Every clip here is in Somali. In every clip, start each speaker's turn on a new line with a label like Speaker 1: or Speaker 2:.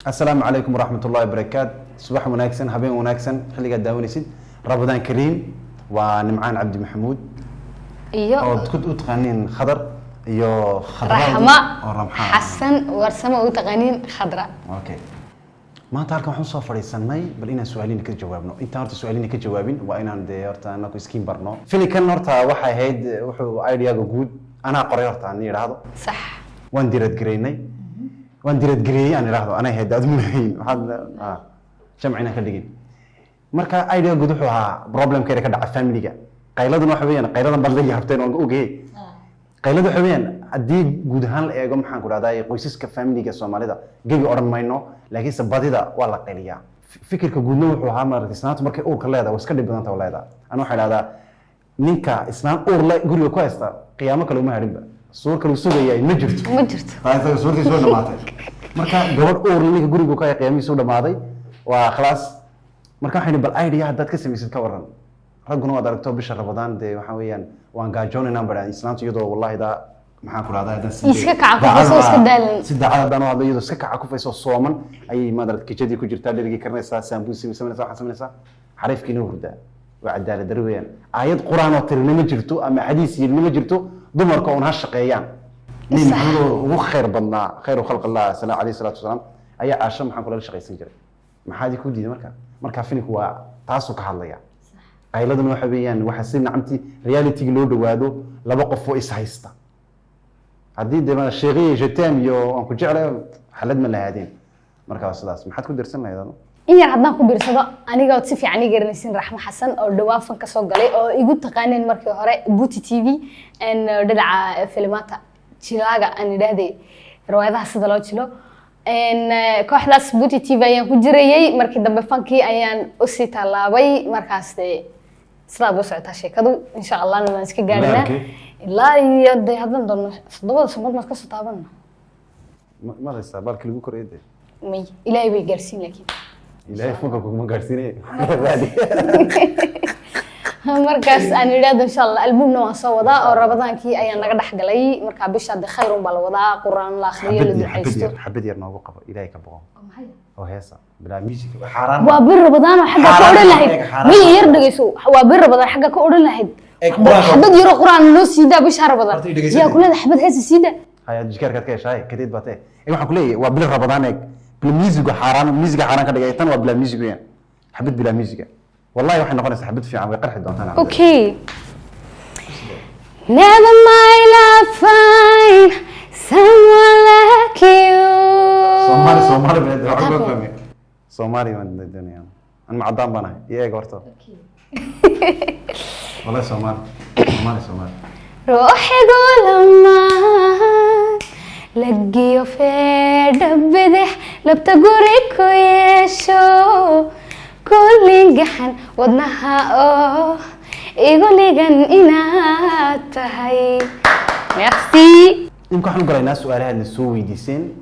Speaker 1: السلام عليكم ورحمة الله وبركاته. صباح وناكسن هبين وناكسن خليك داونيسيد رمضان كريم ونمعان عبد محمود.
Speaker 2: ايوه
Speaker 1: كنت أتقنين خضر ايو خضراء
Speaker 2: رحمة حسن ورسمة وتقنين خضراء.
Speaker 1: اوكي ما تعرف كم حنصف فريساني بل إنا سؤالين كجوابنا أنت عرفت سؤالين كجوابين وأنا عندي أرتا أنا كوسكين برنو في كان نرتا وحى هيد وحو أيديا جود أنا قررت عني هذا
Speaker 2: صح
Speaker 1: وانديرت جريني وانديرت جري أنا هذا أنا هيد أدمين هذا جمعنا كدقين مركا أيديا جود وحوها بروبلم كده كده عفامي ليجا قيلادنا وحبينا قيلادنا بلدي هبتين وأوكي قيلادو حبينا أدي جود هان الأيام حن كل هذا قيسس كفامي ليجا سومالي ده جيبي أورن ماينو لكن سبادي ده والله قليا فكر كجودنا وحوها مرة سنات مركا أور كلا ده وسكدي بدنا تولا ده أنا حلا ده نينكا إسنان أور لا يقولوا كويستا قيامك لو ما هرب صور كانوا سويا مجرت هاي صورتي صورنا ماتي مركا جواب أور اللي يقولوا كويا قيامي سودا ماضي وخلاص مركا حين بالأيديا هدات كسم يصير كورن رجعنا وداركتو بشهر رمضان ده وحويان وانجاجوني نمبر إسلام تيجوا والله ده maxaan ku raadaydaa
Speaker 2: iska kacafayso iska daalan
Speaker 1: sida caadana waa iyadoo iska kacafayso sooman ay madarad kijadii ku jirtaa dherigi karnaysaa sambuusi sameynaysaa waxa sameynaysaa xariifkiina hurda waa cadaalad darweeyaan aayad quraan oo tirina ma jirto ama xadiis yiri ma jirto dumarka oo ha shaqeeyaan nin maxuu ugu khayr badnaa khayru khalq allah sallallahu alayhi wasallam ayaa aasha maxaan kula shaqeysan jiray maxaad ku diiday marka fininku waa taasu ka hadlaya qayladuna waxa weeyaan waxa si nacamti reality loo dhawaado laba qof oo is haysta هذه دائما الشيخي جتام يو أنكو جعله حلد من هذين مركز السلاس ما حد كودر سنة هذا
Speaker 2: إن يعدنا كبير صدا أنا قاعد تسيف يعني جرنسين رحمة حسن أو دوافن كسوق عليه أو يقول تقانين مركز هراء بوتي تي في إن دلع فيلمات تلاقى أن ده رواية هالصدلات شلو إن كحلاس بوتي تي في أيام كجريء مركز دبفن كي أيام أسي تلاوي مركز ده سلاب وسعت هالشيء كذو إن شاء الله نمسك قارنا لا يدي هذا ضمن صدق سمعت ما كسر طابنا
Speaker 1: ما استقبال كل بكرة يدي
Speaker 2: مي إلهي بيجرسين لكن
Speaker 1: إلهي فوقك ما جرسيني
Speaker 2: مركز أنا رياض إن شاء الله ألبوم نوع صودا أو رمضان كي أيام نقدر حقلي مركز بيشاد خير بالوضع قرآن الآخرية اللي بيحسوا
Speaker 1: حبيت يرنا وقف إلهي كبقى أو هيسا بلا ميزك حرام
Speaker 2: وابر رمضان وحاجة كأورن لهيد مي يرد يسوع وابر رمضان حاجة كأورن لهيد حبيت يروح قرآن نص سيدا بيشهر رمضان يا كل هذا حبيت هذا سيدا
Speaker 1: هاي جكر كذا شيء كذي باتة إيه ما حقولي وابر رمضانك بلا ميزك حرام ميزك حرام كذا جايتان وبلا ميزك يعني حبيت بلا ميزك والله واحد نقول حبيت في عم يقرح الدون أنا
Speaker 2: أوكي Never my love find someone like you
Speaker 1: سوماري بيد عقب فمي سوماري من الدنيا أنا معضام بنا إيه قرطه والله سوماري
Speaker 2: روحي قول ما لقيو في دبدح لبتقوريك ويشو كل جحن ودنها يقول لي جن إنات هاي ميرسي
Speaker 1: يمكن إحنا قرينا سؤال هذا السوي ديسين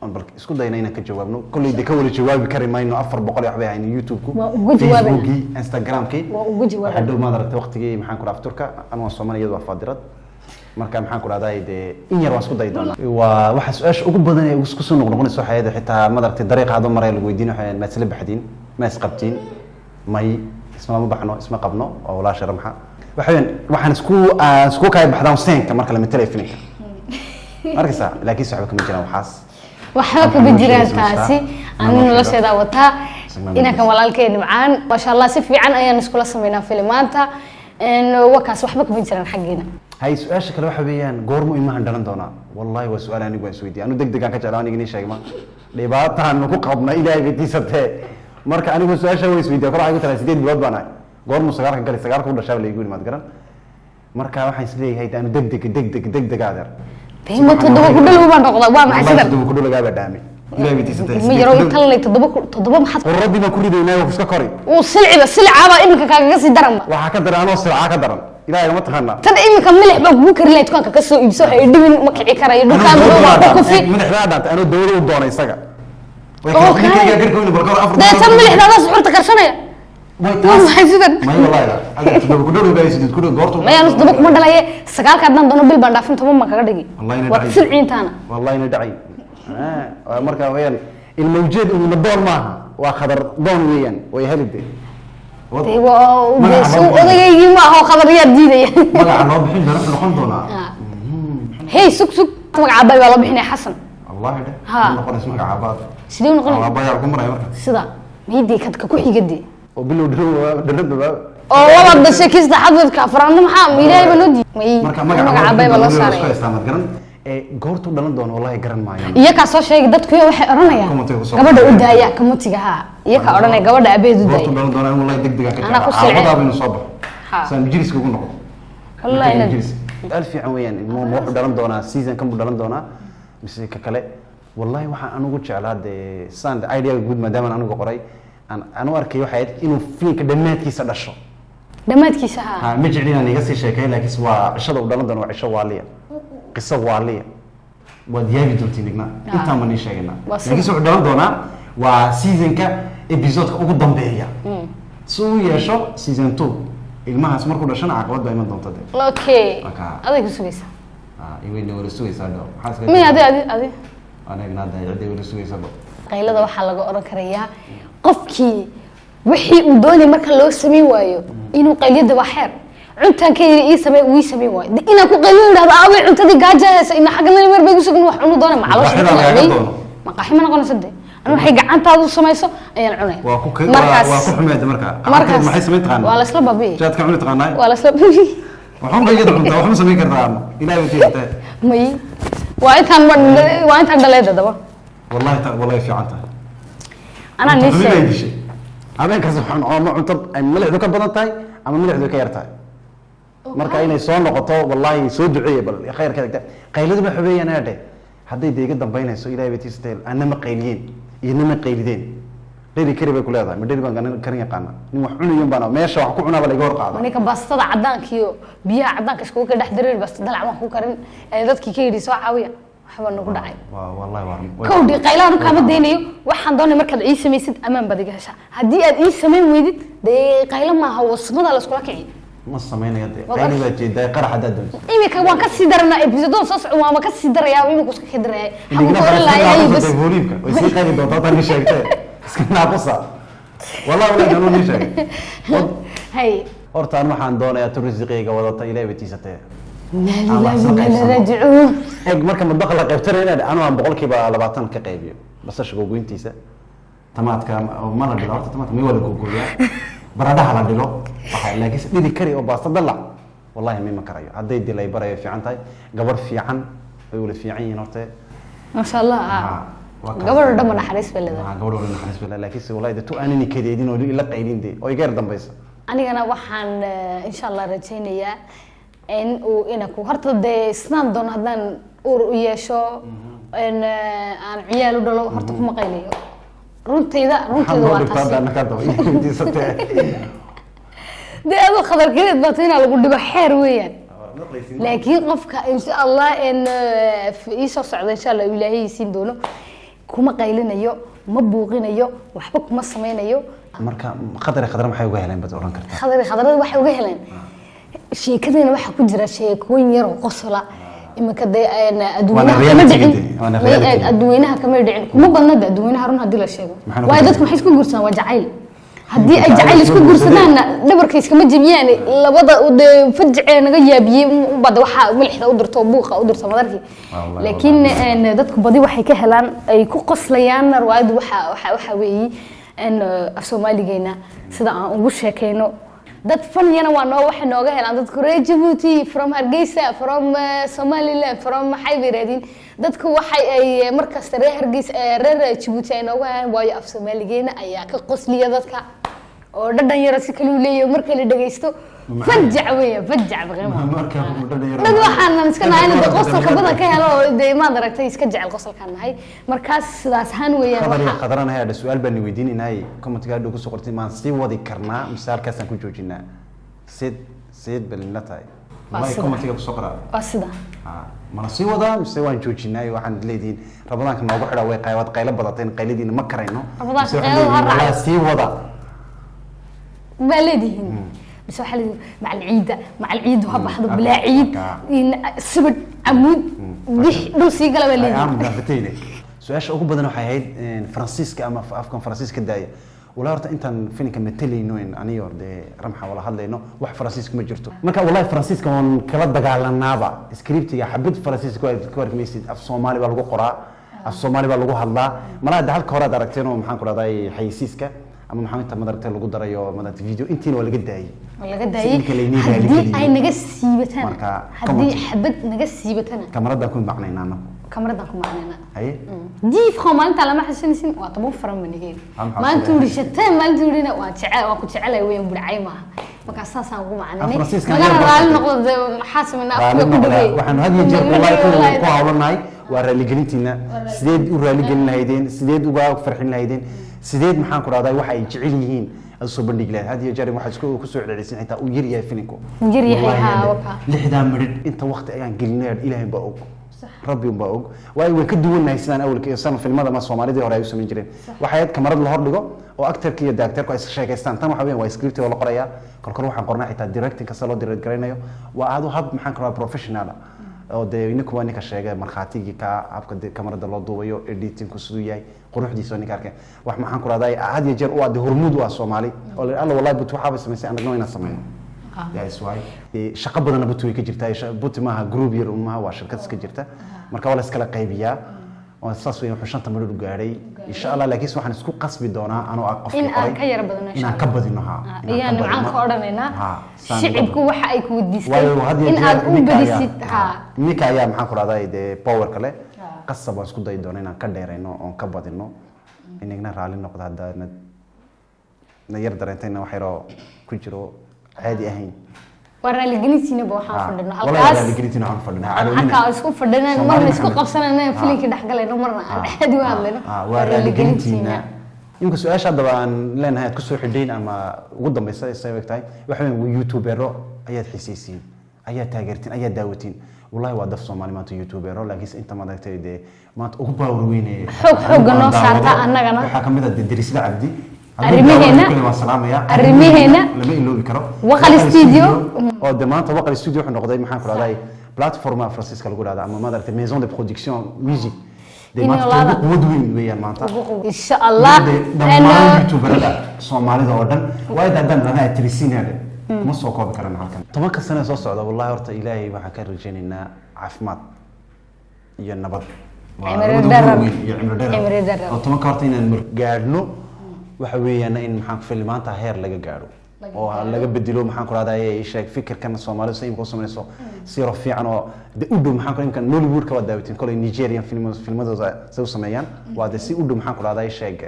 Speaker 1: أنا بلك اسكت داينا كجوابنا كل يدي كول جواب كريم ما إنه أفر بقول يحبي يعني يوتيوب كو فيسبوك كي إنستغرام كي
Speaker 2: وجواب
Speaker 1: حدو ما درت وقت كي محن كل أفترك أنا وصومالي يدو أفادرت مركا محن كل هذا يدي إني رواسكو دايدنا وواحد إيش أقول بدنا وسكسون نقول نسوا حياة حتى ما درت الطريق هذا مرة اللي يدينه حين ما تسلب حدين ما يسقبتين ما اسمه ما بحنو اسمه قبنو أو لا شرمحة وحين سكو كاي بحدان سين كمركا لما تلفينك مركزة لكن صعبك من جنا وحاس
Speaker 2: وحاك بجيران تاسي أنا نلاشي داوتها إنا كان والالكي نمعان ما شاء الله سيفي عن أيان نسكولا سمينا فيلمانتا إنه وكاس وحبك بجيران حقينا
Speaker 1: هاي سؤال شكل وحبيان قورمو إما هندلن دونا والله هو سؤال أنا قوي سويدي أنا دق دقان كجلاني قني شيء ما لبعضها إنه قبنا إلهي بيتي سبته مركا أنا سؤال شوي سويدي أقول عايزة تلاتين بلاد بنا قورمو سجارة كان قال سجارة كله شاب اللي يقول ما تقرن مركا واحد يسلي هاي أنا دق قادر
Speaker 2: ما تدبو كله ما نقول ما حسنا
Speaker 1: تدبو كله قاعد دامي إلهي بيتي سبته
Speaker 2: ما يروي تلا تدبو ما حد
Speaker 1: الرد ما كل ده نايو فسك كاري
Speaker 2: وسلعة عبا إنك كاجس درم
Speaker 1: وحكدر أنا وسلعة كدرم إلهي ما تخنا
Speaker 2: ترى إنك ملح بكر لا تكون كسو يبسو يدمن مكعي كرا يدو كامل كوفي
Speaker 1: من حلادات أنا دوري ودوني يسقى
Speaker 2: أوكي ده تم ملح ده صحور تكرشنا ما حسيتن
Speaker 1: ما والله لا هذا تدبو كله جاي يسدد كله دورته
Speaker 2: ما ينص دبك ما دلعي سقال كادنا دونو بالبندافين تمام ما كذا دقي
Speaker 1: والله
Speaker 2: وتسلعين تانا
Speaker 1: والله ندعي مركا وين الموجود إنه دون معها وخضر دون ويان ويهلد
Speaker 2: odagaygi ma aho khabariyad diidaya
Speaker 1: magaca loo bixin doono wuxuu noqon doonaa
Speaker 2: hey sug magaca bay loo bixinay xasan
Speaker 1: allah ida noqon isma magaca baad
Speaker 2: sidee noqon
Speaker 1: allah baa ku maray marka
Speaker 2: sida miidi kadka ku xigadi
Speaker 1: oo bilow dhalada
Speaker 2: oo wala dashay kista xadadka faraanimo maxaa ilaahay ba loo diiday
Speaker 1: marka magaca bay loo saaray goortu dhalan doono wallahi garan maayo
Speaker 2: iyaga soo sheegay dadku waxay oranayaan gabadha u daaya kamatiga ha iyaga oranay gabadha abeed u daaya
Speaker 1: goortu dhalan doono wallahi degdega ka tahay baynu soo baxo san jiriska ugu noqdo wallahi alfi cawiyaan wuxuu dhalan doonaa season kan buu dhalan doonaa mise ka kale wallahi waxaan anugu jeclaa sand idea guud maadaama anugu qoray anu arkay waxay inuu fiinka dhamaadkiisa dhasho
Speaker 2: dhamaadkiisa
Speaker 1: ha ma jeclina iga sii sheekay laakiin waa cishada uu dhalan doono waa cisho waaliya قصة والية وديابي دولتي نجنا أنت ما نيشاعنا لكن سو عدوان دونا وسيزن كا إبيزود أقدم بيها سو يشوا سيزن 2 إلما هسمر كل شيء عقبات دائما دون تدي
Speaker 2: أوكي هذا كسويسا
Speaker 1: يبين نور سويسا دو
Speaker 2: مين هذا
Speaker 1: أنا ابن هذا يعدي نور سويسا دو
Speaker 2: قيل هذا وحلا جورا كريا قفكي وحي ودوني مركل لو سمي وايو إنه قيل ده وحر cuntaan ka yiri samee wii samee way ina ku qalin dhahdo aaway cuntadii gaajaysa ina xaqna mar bay gusugan wax cunu doona macalosh ma qaxi ma noqon sadde anu waxay gacantaadu sameeyso ayaan cunay
Speaker 1: waa ku xumeed marka maxay sameeyay taqaan
Speaker 2: waa la isla babi
Speaker 1: jaadka cunay taqaanay
Speaker 2: waa la isla babi
Speaker 1: waxaan bay yada cuntaa waxaan sameey kartaa ilaahay tiirta
Speaker 2: may waa intaan dhaleeda daba
Speaker 1: wallahi fi canta
Speaker 2: ana nishay
Speaker 1: habeenkaas waxaan oo cunto ay milixdu ka badan tahay ama milixdu ka yar tahay marka inay soo noqoto wallahi soo duceeyay bal khayr ka dhigta qayladu ma xubeeyana hadee haday deega dambeynayso ilaahay batiisteen anama qayliyeen inama qaylideen dheeri kari bay ku leedahay ma dheeri baan kan yaqaana nin wax cunayo baan meesha wax ku cunaa bal iga hor qaado
Speaker 2: aniga bastada cadaanka iyo biyaha cadaanka isku ka dhex dareer bastada lacag ku karin dadkii ka yiri soo caawiya waxba nagu dhacay
Speaker 1: wallahi waa
Speaker 2: kowdi qaylaan kama deynayo waxaan doonay markaad ii sameeysid amaan badiga hesha hadii aad ii sameyn weydid qayla ma aha wasmada la isku rakici
Speaker 1: ما سمينا يدي قايل بجي دا قرح داد
Speaker 2: إيميك وان كسي درنا إبزدون صوص وما كسي در يا إيميك وسك كدر يا حمد الله يا بس
Speaker 1: فوريبك ويصير قايل دوتا تاني شيكته سكنا قصة والله ولا جنون نيشك
Speaker 2: هاي
Speaker 1: أرتان ما حان دونا يا ترزقي قوضة إلى بتيسته
Speaker 2: لا رجعوا
Speaker 1: إيه مركب مدخل قبتنا أنا عم بقول كيبا لبعتن كقيبي بس أشوفه قوين تيسه تمات كام أو ما نبي الأرض تمات ميول الجوجويا برادها على دلو waxay laakiin dhidi kari oo baasta dalac wallahi ma karayo haday dilay barayo fiican tahay gabar fiican ay wala fiican yihiin horta
Speaker 2: ma sha Allah gabar dhama naxariis balada
Speaker 1: gabar dhama naxariis balada laakiin si wallahi dadku aanini kadeedin oo ila qaylin de oo iga dambaysa
Speaker 2: anigana waxaan insha Allah rajaynayaa in uu inaku horta de isnaan doon hadan ur u yeesho in aan ciyaal u dhalo horta kuma qayliyo runtayda waa taas ده أبو خبر كذا بطينا لو قلت بحير ويان لكن قفك إن شاء الله إن في إيش صعد إن شاء الله إلهي يسين دونه كوما قايلين أيو مبوغين أيو وحبك مصمين أيو
Speaker 1: مركا خضر ما حيوجه لين بدوران كرتا
Speaker 2: خضر وحيوجه لين شيء كذا إنه واحد كجرا شيء كوين يرو قصلا إما كده أنا أدوينها كمدعين أدوينها كمدعين كم بلنا أدوينها رون هدي الشيء وايدتكم حيسكون قرصنا وجعيل هدي أجعل اسكو قرصدان دبرك اسكما جبيان لبدا فجع naga yaabiye bad waxa milixda u dirto buuqa u dirto madarkii laakiin dadku badi waxay ka helaan ay ku qoslayaan riwaayad waxa weeyi in af Soomaaligeena sida aan ugu sheekeyno dad faniyana waa noo waxa nooga helaan dadku reer Djibouti from Hargeysa from Somaliland from Xaybiradin dadku waxay ay markaas reer Hargeysa reer Djibouti ay nooga helaan waayo af Soomaaligeena ayaa ka qosliya dadka oo dhadhan yar si kale u leeyahay marka la dhageysto fajع baqayma
Speaker 1: marka
Speaker 2: dad waxaan iska naayna qosolka badan ka helo oo ma daragtay iska jecel qosolkan nahay markaas sidaas han weeyaan
Speaker 1: qadarana hay su'aal baan weydiinay comment-ga dhow ku soo qortay maan si wadi karnaa misaalkaas aan ku joojinaa sid balina tahay wallahi comment-ga ku soo qoraa
Speaker 2: waa sida
Speaker 1: mana si wada mise waan joojinay waxaan leeyahay rabadaanka noogu xidha way qaylo badatay qayladiina ma karayno si wada
Speaker 2: بلدهم بس واحد مع العيد وهب حضر بلا عيد سبت عمود دول سيقلا بلدهم
Speaker 1: عام دافتيني su-aasha ugu badan waxay ahayd faransiiska ama afkan faransiiska daaya walaa horta intaan filinka matalayno aniyo dee ramxa wala hadlayno wax faransiiska ma jirto marka wallahi faransiiska waan kala dagaalanaaba scriptiga xabad faransiiska ku arkmaysid af soomaali baa lagu qoraa af soomaali baa lagu hadlaa malaha halka hore aad aragteen oo maxaan ku rahday xayisiiska ama maxaa inta madaragtay lagu darayo madaragtay video intiina waa laga daayay
Speaker 2: haddii ay naga siibataan haddii xabad naga siibatana
Speaker 1: kamarada ku macnaynaa anagu
Speaker 2: كاميرا كم معنا
Speaker 1: أيه
Speaker 2: دي فخم أنت على ما حسين سين وطبعا فرم من هيك ما أنتوا رشتين ما أنتوا رينا وكنت على وين برعيمة ما كاساسا نقول معنا ما أنا رأي نقول حاسس من أفكار كده
Speaker 1: وحنا هذه الجزء والله كله قاعد معي ورالي قلتنا سديد ورالي قلنا هيدين سديد وباق فرحين هيدين سديد محن كرا ضاي واحد يجعليهن الصوب النجلات هذه جاري واحد كسر على السنة حتى ويريا فينكو
Speaker 2: يريا ها وكا
Speaker 1: لحدا مرد أنت وقت أيام قلنا إلهي بقوق ربي وباوج واي وكدونا هيسان اول كيسان في الماده ما Soomaalida hore ay u sameyn jireen waxay kamarad la hor dhigo oo actor-ka iyo director-ku ay sheegaystaan tan waxa weeyaan waa script wala qoraya kalkor waxaan qornaa xitaa directing ka soo direct gareynayo waa aad u hab maxaan ku professional oo de inuu kuwa ninka sheegay marxaatigii ka habka kamarada loo duubayo editing ku sidoo yahay quruxdiisa ninka arkay wax maxaan ku raadayay aad iyo jeer oo aad hormuud u ah Soomaali oo alla wallahi butu waxa sameysay anagna inaan sameeyno guys why shaqo badan butu way ka jirtaa butu maaha group yar uma waa shirkad iska jirta marka wala iskala qaybiyaa oo saas weyn wuxuu shanta madow gaaray insha Allah laakiin waxaan isku qasbi doonaa anoo qof
Speaker 2: in aan ka yar badano
Speaker 1: in aan ka badino ha
Speaker 2: iyaan aan ka oranayna shicibku waxa ay ku wadiistay in aad u badisid ha
Speaker 1: ninka ayaa maxaan ku raadayay de power kale qasab waan isku day doonaa inaan ka dheerayno oo ka badino inagna raali noqdo hadana na yar dareentayna wax yaro ku jiro عادي أهين.
Speaker 2: ورا الجنسينا بوحنا فردنا هالكاس.
Speaker 1: ورا الجنسينا عم فردنا.
Speaker 2: هكا اسكو فردنا مرة اسكو قبسنا أنا فيلي كده حق لنا مرة عادي وهذا.
Speaker 1: ورا الجنسينا. يمكن سؤال شاد طبعا لأن هاي تكسر حدين أما قدام بس يسوي وقتها وإحنا يوتيوبر أيات حساسين أيات تاجرتين أيات داوتين والله وادف صومالي ما تو يوتيوبر لكن أنت ما دكتور ده ما تقبل وروينه.
Speaker 2: حق الناس عرفت أنا كنا.
Speaker 1: حكم هذا الدرس ده عبدي.
Speaker 2: الرميهنا
Speaker 1: لما يلو بكرة
Speaker 2: وقع الاستوديو
Speaker 1: أو دمان وقع الاستوديو إحنا قضايا محن كل هذا بلاتفورم فرانسيسكا الجول هذا أما ما درت ميزون دي برودكسيون ميوزيك دمان تطبق مدوين ويا مانتا
Speaker 2: إن شاء الله
Speaker 1: أنا يوتيوبر هذا صومالي ده وردن وايد عندنا أنا تريسين هذا مو سوكو بكرة هالكلام طبعا كسنة صوص هذا والله ورت إلهي وحكر رجينا عفمات ينبض
Speaker 2: عمر الدرب
Speaker 1: عمر الدرب طبعا كارتين المرجعلو waxa weeyaan in maxaan filmaanta heer laga gaaro oo laga bedelo maxaan ku raadayay sheeg fikirkan Soomaalidu say ku sameeyso si fiican oo u dhow maxaan ku imkan Nollywood ka wadaawtin kale Nigerian filmadooda soo sameeyaan waa si u dhow maxaan ku raadayay sheeg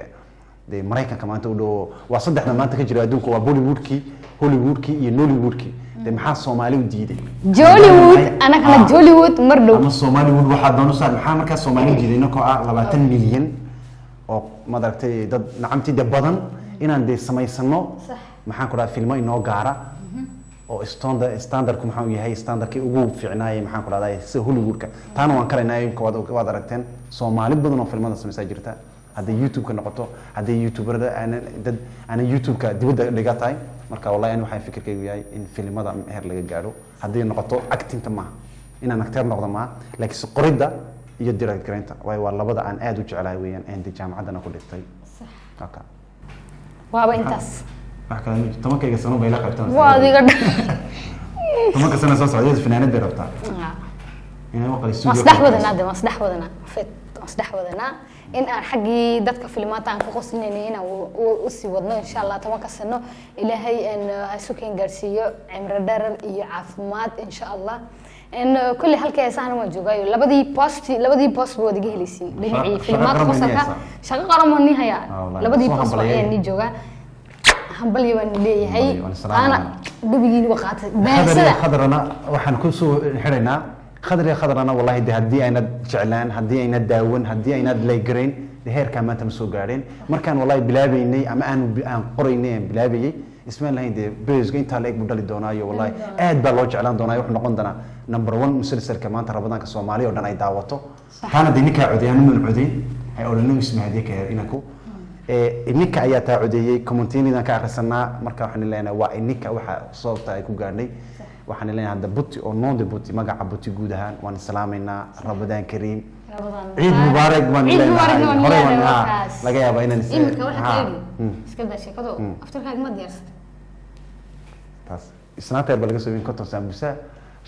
Speaker 1: de Mareykanka maanta u dhow waa saddexda maanta ka jira adduunka waa Bollywoodki Hollywoodki iyo Nollywoodki de maxaa Soomaalidu diiday
Speaker 2: Jollywood ana kala Jollywood mar dhow
Speaker 1: ama Soomaaliwood waxa doonaysa maxaa marka Soomaalidu diidayna ko 20 milyan oo madartay dad nacamti de badan inaan de samaysano maxaan ku raadin filmo inoo gaara oo standardku maxaa yahay standardkii ugu fiicnaayay maxaan ku raadayay si Hollywoodka taana waan kaleynaa in waad aragteen Soomaali badan oo filmada samaysa jirta hadda YouTube ka noqoto hadda YouTuberada ana YouTube-ka dibadda dhiga tahay marka wallahi aan waxay fikirkaygu yahay in filmada heer laga gaaro hadday noqoto acting-ta ma inaan actor noqdo ma laakiin qorida iyo direct gareynta way waa labada aan aad u jecelahay weeyaan aan jaamacadana ku dhigtay
Speaker 2: sax
Speaker 1: haka
Speaker 2: waaba intaas
Speaker 1: wax kale ma jirto tobankayga sano bay la qabtaan
Speaker 2: waa adiga
Speaker 1: tobanka sano soo socday fanaanad bay rabtaa inay waqti studio
Speaker 2: masdax wadana in aan xaqii dadka filmaanta aan ka qoslinayna in uu si wadno insha Allah tobanka sano ilaahay aan isukeen gaarsiiyo cimri dheer iyo caafimaad insha Allah إن كل هالكيسان ما جوجايو لبدي بوست بود جهليسين بنعي فيلمات قصتها شغل قرمني هيا لبدي بوست يعني جوجا همبلي ونلي هي أنا ببيجي وقت
Speaker 1: خضرنا وحن كوسو حرنا خضرنا والله هدي أنا جعلان هدي أنا داون هدي أنا لايجرين دهير كمان تمسو قارين مركان والله بلابي إني أما أنا قريني بلابي اسمه الله يدي بيزقين تالك بدل دونايو والله أد بالوج على دونايو إحنا قندنا نمبر 1 مسلسل كمان ترى بدنا كصومالي ودنا يدعوته كان دينك عديان من العدين هيقولون اسمه هذيك إنكو إنك أيات عدية كومنتين إذا كأخسرنا مركب حن لنا وإنك وح صوت يكون قارني وحن لنا هذا بوتي أو نون دي بوتي ما قاعد بوتي جودها وان سلامنا رمضان كريم ciid mubaarak baan
Speaker 2: ciid mubaarak
Speaker 1: leenahay
Speaker 2: baan
Speaker 1: hore
Speaker 2: leenahay,
Speaker 1: waan
Speaker 2: wakaas.
Speaker 1: laga yaabaa inaan
Speaker 2: imika waxa
Speaker 1: haa.
Speaker 2: kaleedi iska daa sheekado aftarkaaga ma diyaarsatay
Speaker 1: taas isnaanteer baa laga soo yimid konton sambusa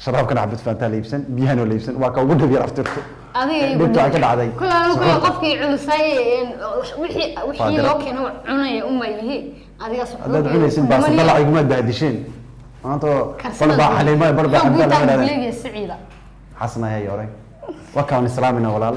Speaker 1: sharaabkana xabad faantaa la iibsan biyahana waa la iibsan waa ka ugu dhib yar aftirku
Speaker 2: adiga iyo
Speaker 1: dhibta ka dhacday
Speaker 2: kula qofkii culusay wixii
Speaker 1: Waa
Speaker 2: loo keeno cunaya uma yihi adiga
Speaker 1: haddaad cunaysid baa sadalac iguma daadisheen maanta balba xaliima barba xabda laga dhaaday
Speaker 2: leeyahay siciida
Speaker 1: xasna hay hore waa kaan islaamina walaal